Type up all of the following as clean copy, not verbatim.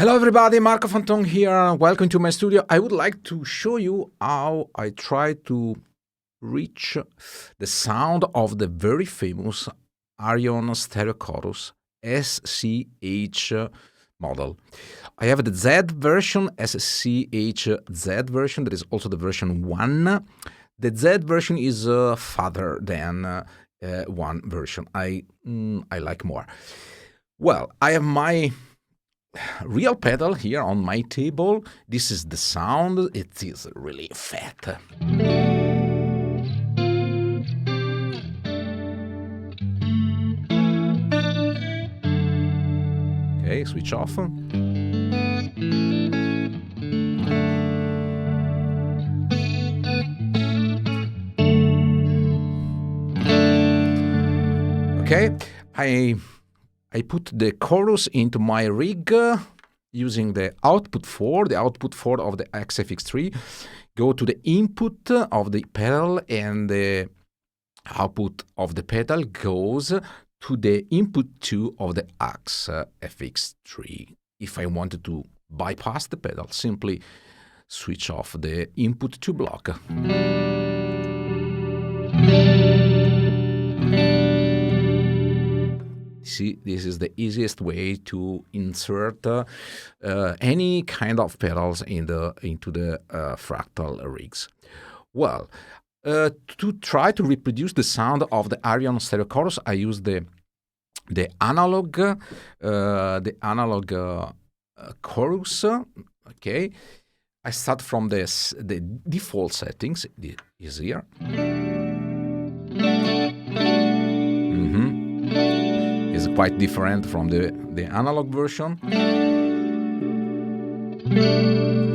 Hello everybody, Marco FANTON here. Welcome to my studio. I would like to show you how I try to reach the sound of the very famous ARION stereo chorus SCH model. I have the Z version, SCH-Z version. There is also the version 1. The Z version is farther than 1 version. I like more. Well, I have my real pedal here on my table. This is the sound. It is really fat. Okay, switch off. Okay, I put the chorus into my rig using the output 4 of the XFX3. Go to the input of the pedal, and the output of the pedal goes to the input 2 of the XFX3. If I wanted to bypass the pedal, simply switch off the input 2 block. See, this is the easiest way to insert any kind of pedals into the Fractal rigs. Well, to try to reproduce the sound of the ARION stereo chorus, I use the analog chorus. Okay, I start from the default settings. It is here. Is quite different from the analog version.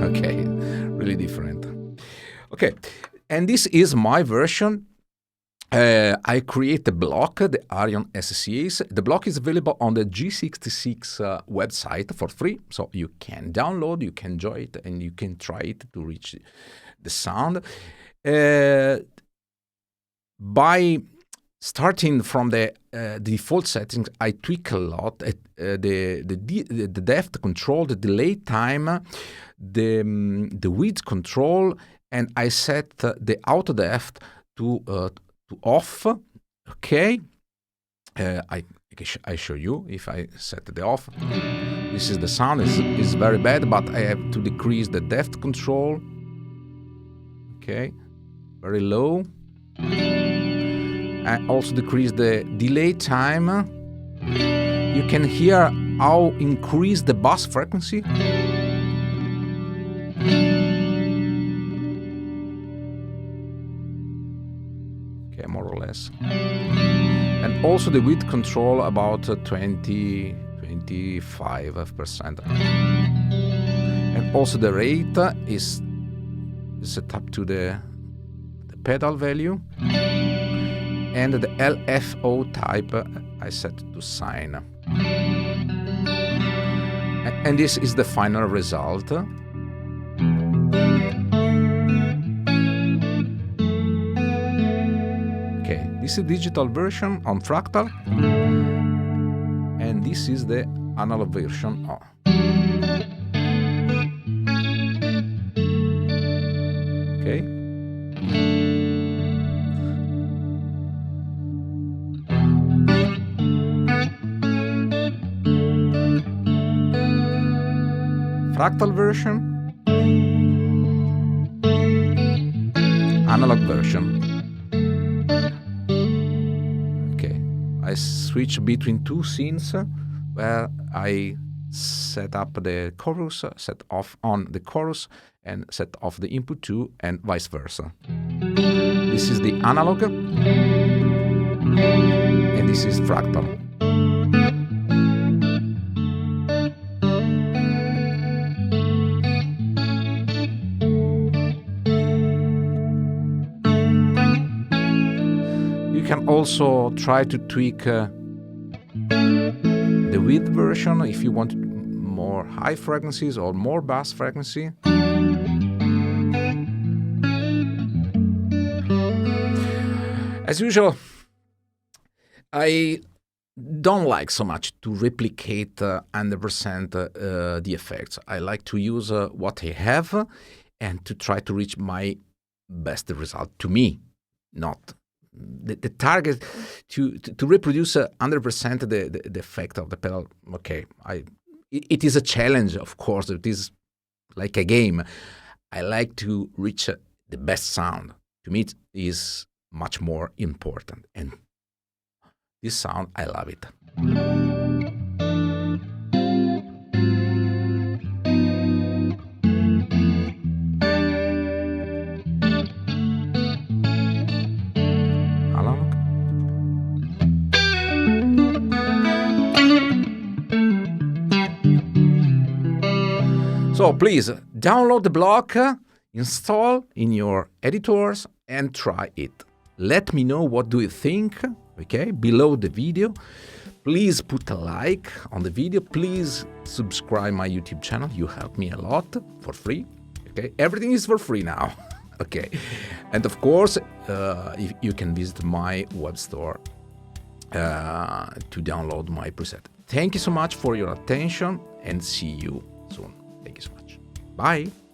Okay, really different. Okay, and this is my version. I create a block, the ARION SCH. The block is available on the G66 website for free, so you can download, you can enjoy it, and you can try it to reach the sound. By starting from the default settings, I tweak a lot the depth control, the delay time, the width control, and I set the auto depth to off. Okay, I show you if I set the off. This is the sound. Is very bad, but I have to decrease the depth control. Okay, very low. I also decrease the delay time. You can hear how increase the bass frequency. Okay, more or less. And also the width control about 20-25%. And also the rate is set up to the pedal value. And the LFO type I set to sine. And this is the final result. Okay, this is the digital version on Fractal. And this is the analog version. Okay. Fractal version, analog version. Okay, I switch between two scenes where I set up the chorus, set off on the chorus, and set off the input 2, and vice versa. This is the analog, and this is Fractal. You can also try to tweak the width version if you want more high frequencies or more bass frequency. As usual, I don't like so much to replicate 100% the effects. I like to use what I have and to try to reach my best result to me, not the target to reproduce 100% the effect of the pedal. Okay, it is a challenge, of course. It is like a game. I like to reach the best sound. To me, it is much more important. And this sound, I love it. So please download the block, install in your editors and try it. Let me know what do you think, okay, below the video. Please put a like on the video. Please subscribe my YouTube channel. You help me a lot for free, okay? Everything is for free now, okay? And of course, if you can visit my web store to download my preset. Thank you so much for your attention and see you soon. Thank you so much. Bye.